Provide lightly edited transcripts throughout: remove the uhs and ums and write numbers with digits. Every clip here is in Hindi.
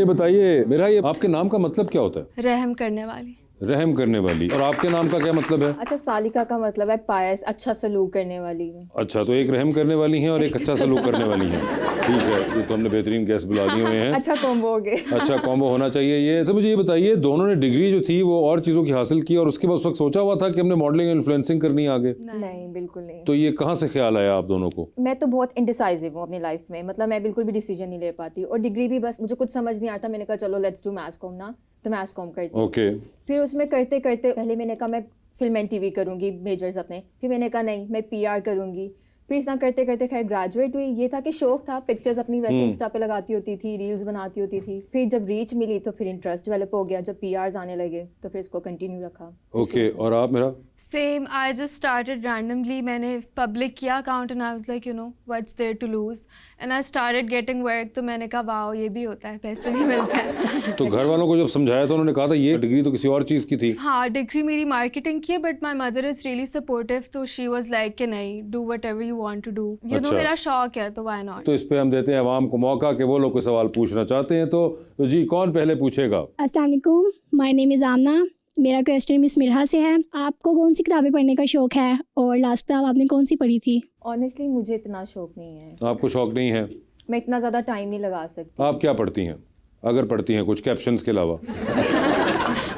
बताइए मेरा, ये आपके नाम का मतलब क्या होता है? रहम करने वाली। रहम करने वाली। और आपके नाम का क्या मतलब है? अच्छा, सालिका का मतलब है पायस, अच्छा सलूक करने वाली। अच्छा, तो एक रहम करने वाली हैं और एक अच्छा सलूक करने वाली हैं। ठीक है, ये तो हमने बेहतरीन गेस्ट बुला दिए हुए हैं। अच्छा कॉम्बो हो गया। अच्छा कॉम्बो होना चाहिए ये। तो मुझे ये बताइए, दोनों ने डिग्री जो थी वो और चीज़ों की हासिल की और उसके बाद उस वक्त सोचा हुआ था कि हमने मॉडलिंग इन्फ्लुएंसिंग करनी है आगे? नहीं, बिल्कुल नहीं। तो ये कहाँ से ख्याल आया आप दोनों को? मैं तो बहुत इंडिसाइजिव हूँ अपनी लाइफ में, मतलब मैं बिल्कुल भी डिसीजन नहीं ले पाती, और डिग्री भी बस मुझे कुछ समझ नहीं आता। मैंने कहा चलो लेट्स डू मैथ्स कॉम ना, तो मैथ्स कॉम करती। ओके। फिर उसमें करते करते पहले मैंने कहा मैं फिल्म एंड टीवी करूँगी मेजर्स अपने, फिर मैंने कहा नहीं मैं पीआर करूँगी। फिर इतना करते करते खैर ग्रेजुएट हुई। ये था कि शौक था, पिक्चर्स अपनी वैसे इंस्टा पे लगाती होती थी, रील्स बनाती होती थी। फिर जब रीच मिली तो फिर इंटरेस्ट डेवलप हो गया, जब पीआरस आने लगे तो फिर इसको कंटिन्यू रखा। ओके, और आप मेरा? Same, I just started randomly. मैंने पब्लिक किया account and I was like what's there to lose, and I started getting work. तो मैंने कहा वाओ ये भी होता है, पैसे भी मिलते हैं। तो घर वालों को जब समझाया तो उन्होंने कहा था ये डिग्री तो किसी और चीज़ की थी? हाँ, डिग्री मेरी मार्केटिंग की है, but my mother is really supportive. तो शी वॉज लाइक कि नहीं, do whatever you want to do, you know मेरा शौक है तो वाई नॉट। तो इस पे हम देते हैं अवाम को मौका कि वो लोग कोई सवाल पूछना चाहते हैं। तो जी कौन पहले पूछेगा? अस्सलाम वालेकुम, माय नेम इज़ आमना। मेरा क्वेश्चन मिस मिरहा से है। आपको कौन सी किताबें पढ़ने का शौक है और लास्ट किताब आपने कौन सी पढ़ी थी? ऑनेस्टली मुझे इतना शौक नहीं है। आपको शौक नहीं है? मैं इतना ज़्यादा टाइम नहीं लगा सकती। आप क्या पढ़ती हैं, अगर पढ़ती हैं कुछ, कैप्शंस के अलावा?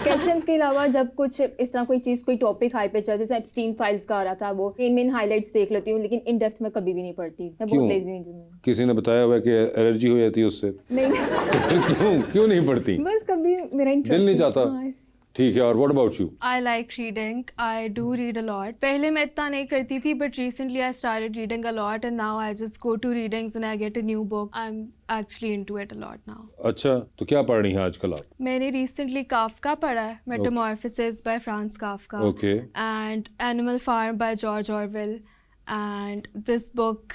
कैप्शंस के अलावा जब कुछ इस तरह कोई चीज़, कोई टॉपिक हाई पे चल, जैसे एप्स्टीन फाइल्स का आ रहा था, वो मेन हाइलाइट्स देख लेती हूँ, लेकिन इन डेप्थ में कभी भी नहीं पढ़ती। मैं बहुत लेजी हूँ। किसी ने बताया हुआ है कि एलर्जी हो जाती है उससे? नहीं क्यों नहीं पढ़ती? बस कभी मेरा इंटरेस्ट दिल नहीं चाहता? ठीक है, और what about you? I like reading, I do read a lot. पहले मैं इतना नहीं करती थी, but recently I started reading a lot and now I just go to readings and I get a new book. I am actually into it a lot now. अच्छा, तो क्या पढ़ रही हैं आजकल आप? मैंने रिसेंटली काफ्का पढ़ा है, Metamorphosis by Franz Kafka, okay, and Animal Farm by George Orwell, and this book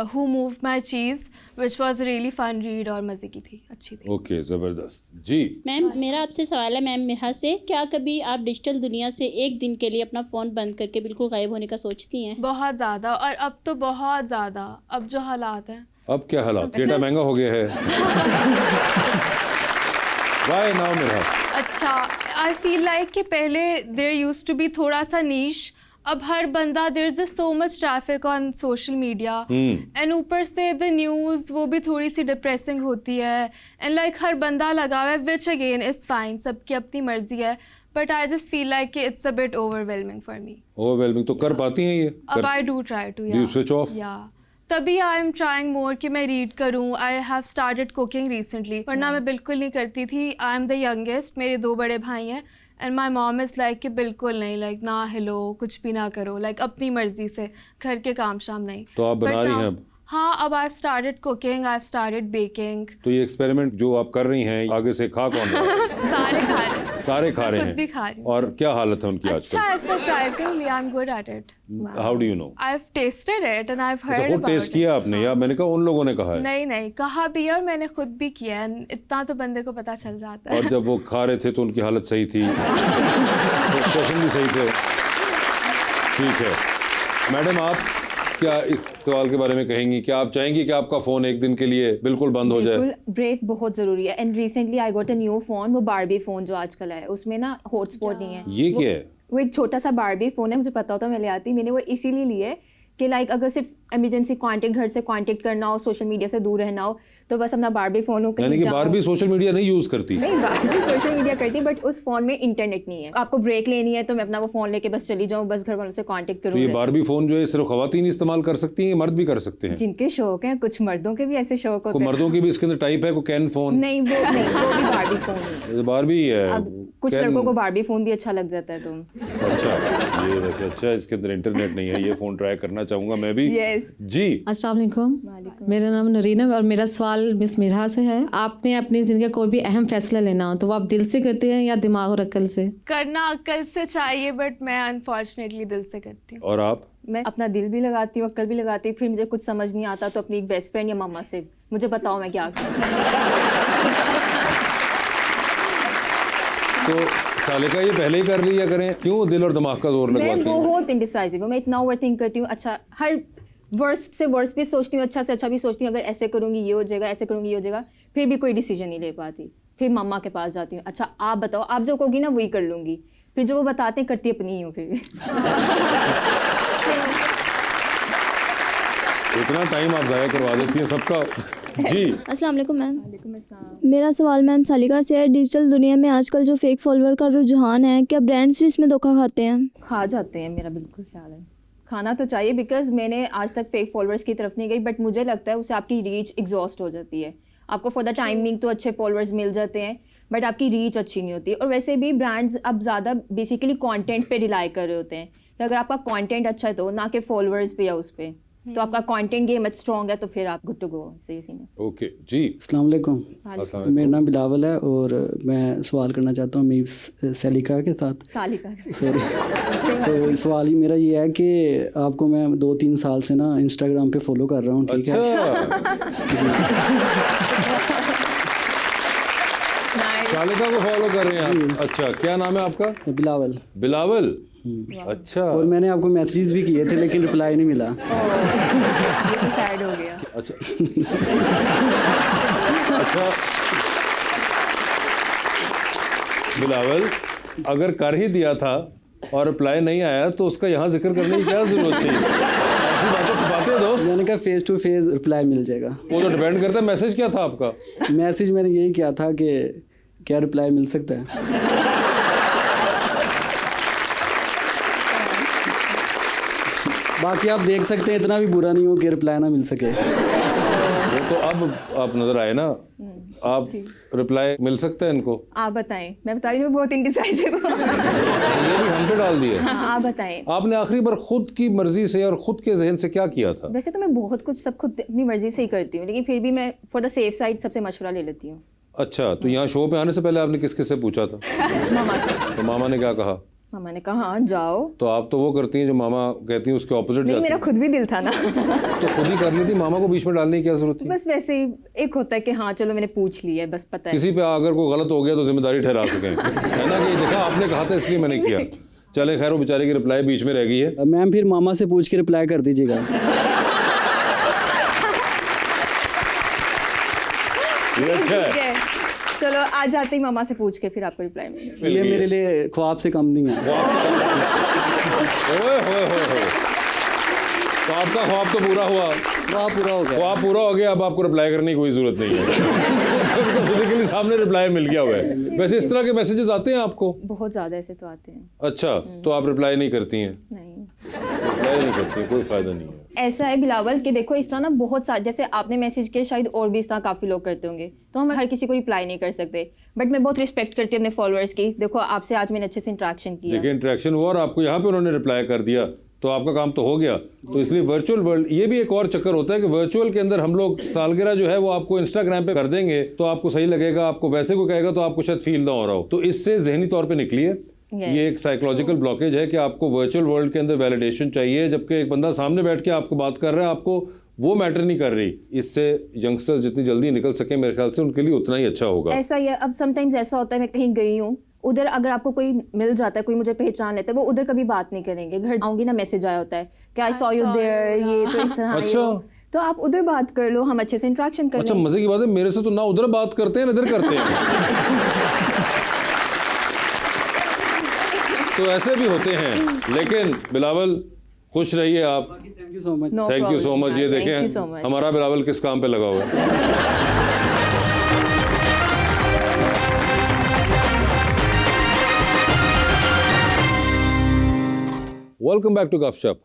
Who Moved My Cheese which was really fun read, और मज़े की थी, अच्छी थी। ओके, ज़बरदस्त। जी मैम, मेरा आपसे सवाल है मैम मिरहा से, क्या कभी आप डिजिटल दुनिया से एक दिन के लिए अपना फ़ोन बंद करके बिल्कुल गायब होने का सोचती हैं? बहुत ज़्यादा, और अब तो बहुत ज़्यादा, अब जो हालात हैं। अब क्या हालात? डेटा महंगा हो गया है। वाई नाउ मेरा? अच्छा, आई फील लाइक कि पहले देयर यूज्ड टू बी थोड़ा सा नीश, अब हर बंदा, there is just so much traffic on social media, and ऊपर से द न्यूज़ वो भी थोड़ी सी डिप्रेसिंग होती है, एंड लाइक हर बंदा लगा हुआ है, विच अगेन इज़ फाइन, सबकी अपनी मर्जी है, but I just feel like it's a bit overwhelming for me. Overwhelming तो कर पाती हैं ये? अब I do try to, do switch off? या तभी आई एम ट्राइंग मोर कि मैं रीड करूँ। I have started cooking recently, वरना मैं बिल्कुल नहीं करती थी। आई एम द यंगेस्ट, मेरे 2 बड़े भाई हैं, and my mom is like कि बिल्कुल नहीं, लाइक ना हिलो, कुछ भी ना करो, लाइक अपनी मर्जी से, घर के काम शाम नहीं। तो आप बना रही हैं अब? हाँ, अब I have started cooking, I have started baking. तो ये एक्सपेरिमेंट जो आप कर रही हैं, आगे से खा कौन रहा है? सारे खा रहे हैं, सारे खा रहे खुद भी हैं। खा रही हूँ। और क्या हालत है उनकी अच्छा, आजकल? Surprisingly I am good at it. How do you no? I have tested it and I have अच्छा, हर्ड खुद अबाउट टेस्ट किया आपने, या मैंने कहा उन लोगों ने कहा है? नहीं नहीं, कहा भी है और मैंने खुद भी किया है, इतना तो बंदे को पता चल जाता है। और जब वो खा रहे थे तो उनकी हालत सही थी? एक्सप्रेशन भी सही थे? ठीक है मैडम, आप क्या इस सवाल के बारे में कहेंगी? क्या आप चाहेंगी कि आपका फ़ोन एक दिन के लिए बिल्कुल बंद हो जाए? बिल्कुल, ब्रेक बहुत ज़रूरी है। And recently I got a new phone, वो बारबी फ़ोन जो आजकल है, उसमें ना हॉटस्पॉट नहीं है। ये क्या है? वो एक छोटा सा बारबी फ़ोन है, मुझे पता होता मैं ले आती। मैंने वो इसीलिए लिए कि लाइक अगर सिर्फ इमरजेंसी कांटेक्ट, घर से कांटेक्ट करना हो, सोशल मीडिया से दूर रहना हो, तो बस अपना बारबी फ़ोन हो, यानी कि बारबी सोशल मीडिया नहीं यूज़ करती? नहीं, बारबी सोशल मीडिया करती, बट उस फ़ोन में इंटरनेट नहीं है। आपको ब्रेक लेनी है तो मैं अपना वो फ़ोन लेके बस चली जाऊँ, बस घर वालों से कांटेक्ट तो करूँ। ये बारबी फ़ोन जो है सिर्फ ख़वातीन इस्तेमाल कर सकती हैं, मर्द भी कर सकते हैं? जिनके शौक हैं, कुछ मर्दों के भी ऐसे शौक होते को हैं। मर्दों की भी इसके अंदर टाइप है, को कैन फ़ोन? नहीं, वो भी बारबी फ़ोन है। बारबी है। अब कुछ लड़कों को बारबी फ़ोन भी अच्छा लग जाता है तो। अच्छा, ये वैसे अच्छा, इसके अंदर इंटरनेट नहीं है, ये फ़ोन ट्राई करना चाहूँगा मैं भी। यस जी अस्सलाम वालेकुम, मेरा नाम नरीना और मेरा सवाल मिस मिरहा से है। आपने अपनी ज़िंदगी का कोई भी अहम फैसला लेना हो तो वो आप दिल से करते हैं या दिमाग और अक्ल से? करना अक्ल से चाहिए, बट मैं अनफॉर्चुनेटली दिल से करती हूँ। और आप? मैं अपना दिल भी लगाती हूँ, अक्ल भी लगाती हूँ, फिर मुझे कुछ समझ नहीं आता तो अपनी एक बेस्ट फ्रेंड या मम्मा से, मुझे बताओ मैं क्या करूँ। तो सालिका ये पहले ही कर लिया करें, क्यों दिल और दिमाग का जोर मैं लगवाती हैं? बहुत इंडिसाइसिव हूँ, मैं इतना ओवर थिंक करती हूँ। अच्छा, हर वर्स्ट से वर्स्ट भी सोचती हूँ, अच्छा से अच्छा भी सोचती हूँ, अगर ऐसे करूँगी ये हो जाएगा, ऐसे करूँगी ये हो जाएगा, फिर भी कोई डिसीजन नहीं ले पाती। फिर मम्मा के पास जाती हूँ, अच्छा आप बताओ, आप जो कहोगी ना वही कर लूँगी, फिर जो वो बताते हैं करती अपनी ही हूँ फिर भी। इतना टाइम आप ज़ाया करवा देती हैं सबका। जी अस्सलाम वालेकुम मैम। वालेकुम अस्सलाम। मेरा सवाल मैम सालिका से है, डिजिटल दुनिया में आजकल जो फेक फॉलोअर का रुझान है, क्या ब्रांड्स भी इसमें धोखा खाते हैं? खा जाते हैं, मेरा बिल्कुल ख्याल है खाना तो चाहिए, बिकॉज मैंने आज तक फेक फॉलोअर्स की तरफ नहीं गई, बट मुझे लगता है उससे आपकी रीच एग्जॉस्ट हो जाती है। आपको फॉर द टाइमिंग तो अच्छे फॉलोअर्स मिल जाते हैं, बट आपकी रीच अच्छी नहीं होती। और वैसे भी ब्रांड्स अब ज़्यादा बेसिकली कंटेंट पे रिलाई कर रहे होते हैं कि अगर आपका कंटेंट अच्छा है तो, ना कि फॉलोअर्स पे या उस पे, तो आपका कंटेंट गेम अच्छा स्ट्रॉन्ग है तो फिर आप गुड टू गो। सही सीन है। ओके जी। अस्सलाम वालेकुम। अस्सलाम मेरा नाम बिलावल है और मैं सवाल करना चाहता हूँ मीम सलीका के साथ। सालिका। सॉरी। तो सवाल ही मेरा ये है कि आपको मैं 2-3 साल से ना इंस्टाग्राम पे फॉलो कर रहा हूँ, ठीक है? सालिका को फॉलो कर रहे हैं आप? अच्छा, क्या नाम है आपका? बिलावल। बिलावल। अच्छा। और मैंने आपको मैसेजेस भी किए थे लेकिन रिप्लाई नहीं मिला। ये तो सैड हो गया। अच्छा। अच्छा बिलावल, अगर कर ही दिया था और रिप्लाई नहीं आया तो उसका यहाँ जिक्र करने की क्या जरूरत थी? ऐसी बातें छुपाते हो दोस्त। मैंने कहा फेस टू फेस रिप्लाई मिल जाएगा। वो तो डिपेंड करता है मैसेज क्या था आपका। मैसेज मैंने यही किया था कि क्या रिप्लाई मिल सकता है। बाकी आप देख सकते हैं इतना भी बुरा नहीं हो कि रिप्लाई ना मिल सके। वो तो अब आप नजर आए ना, आप रिप्लाई मिल सकता है इनको। आप बताएं। मैं बता रही हूँ बहुत इंडिसाइसिव हूँ। ये भी हम पे डाल दिए। हाँ, आप बताएं। आपने आखिरी बार खुद की मर्जी से और खुद के जहन से क्या किया था? वैसे तो मैं बहुत कुछ सब खुद अपनी मर्जी से ही करती हूँ, लेकिन फिर भी मैं फॉर द सेफ साइड सबसे मशवरा ले लेती हूँ। अच्छा, तो यहाँ शो पे आने से पहले आपने किस किस से पूछा था? मामा से। तो मामा ने क्या कहा? मामा ने कहा हाँ जाओ। तो आप तो वो करती हैं जो मामा कहती हैं उसके ऑपोजिट नहीं, जाती मेरा हैं। खुद भी दिल था ना। तो खुद ही कर ली थी, मामा को बीच में डालने की क्या जरूरत थी? बस वैसे ही एक होता है कि हाँ चलो मैंने पूछ लिया है, बस पता है। किसी पे अगर कोई गलत हो गया तो जिम्मेदारी ठहरा सकें, है ना, कि देखा आपने कहा था इसलिए मैंने किया। चले खैर, वो बेचारे की रिप्लाई बीच में रह गई है। मैम फिर मामा से पूछ के रिप्लाई कर दीजिएगा। ये अच्छा है। ठीक है, चलो आज जाते ही मामा से पूछ के फिर आपको रिप्लाई मिलेगा। ये मेरे लिए ख्वाब से कम नहीं है। ओए होए होए होए। तो आपका ख्वाब तो पूरा हुआ। ख्वाब पूरा हो गया। ख्वाब पूरा हो गया, अब आपको रिप्लाई करने की कोई जरूरत नहीं है। फिजिकली सामने रिप्लाई मिल गया हुआ है। वैसे इस तरह के मैसेजेस आते हैं आपको? बहुत ज़्यादा ऐसे तो आते हैं। अच्छा, तो आप रिप्लाई नहीं करती हैं? नहीं, रिप्लाई नहीं करती, कोई फायदा नहीं है। ऐसा है बिलावल कि देखो इस तरह ना बहुत सारे, जैसे आपने मैसेज किया शायद और भी इस तरह काफ़ी लोग करते होंगे, तो हम हर किसी को रिप्लाई नहीं कर सकते, बट मैं बहुत रिस्पेक्ट करती हूँ अपने फॉलोअर्स की। देखो आपसे आज मैंने अच्छे से इंटरेक्शन किया। देखिए इंटरेक्शन हुआ और आपको यहाँ पे उन्होंने रिप्लाई कर दिया, तो आपका काम तो हो गया। तो इसलिए वर्चुअल वर्ल्ड, ये भी एक और चक्कर होता है कि वर्चुअल के अंदर हम लोग सालगिरह जो है वो आपको इंस्टाग्राम पे कर देंगे तो आपको सही लगेगा, आपको वैसे कोई कहेगा तो आपको शायद फील ना हो रहा हो। तो इससे जहनी तौर पे निकलिए। ये एक साइकोलॉजिकल ब्लॉकेज है कि आपको वर्चुअल वर्ल्ड के अंदर वैलिडेशन चाहिए, जबकि एक बंदा सामने बैठ के आपको बात कर रहा है, आपको वो मैटर नहीं कर रही। इससे यंगस्टर्स जितनी जल्दी निकल सके मेरे ख्याल से उनके लिए उतना ही अच्छा होगा। ऐसा ही है। अब समटाइम्स ऐसा होता है मैं कहीं गई हूँ, उधर अगर आपको कोई मिल जाता है, कोई मुझे पहचान लेता है, वो उधर कभी बात नहीं करेंगे। घर आऊंगी ना मैसेज आया होता है कि आई सॉ यू देयर, ये तो इस तरह। अच्छा, तो आप उधर बात कर लो, हम अच्छे से इंटरेक्शन कर अच्छा लें। मजे की बात है, मेरे से तो ना उधर बात करते हैं ना इधर करते हैं। तो ऐसे भी होते हैं। लेकिन बिलावल खुश रहिए आप। Thank you so much. No thank you so problem, much. ये thank you so देखें much. हमारा बिलावल किस काम पे लगा हुआ है। वेलकम बैक टू गपशप।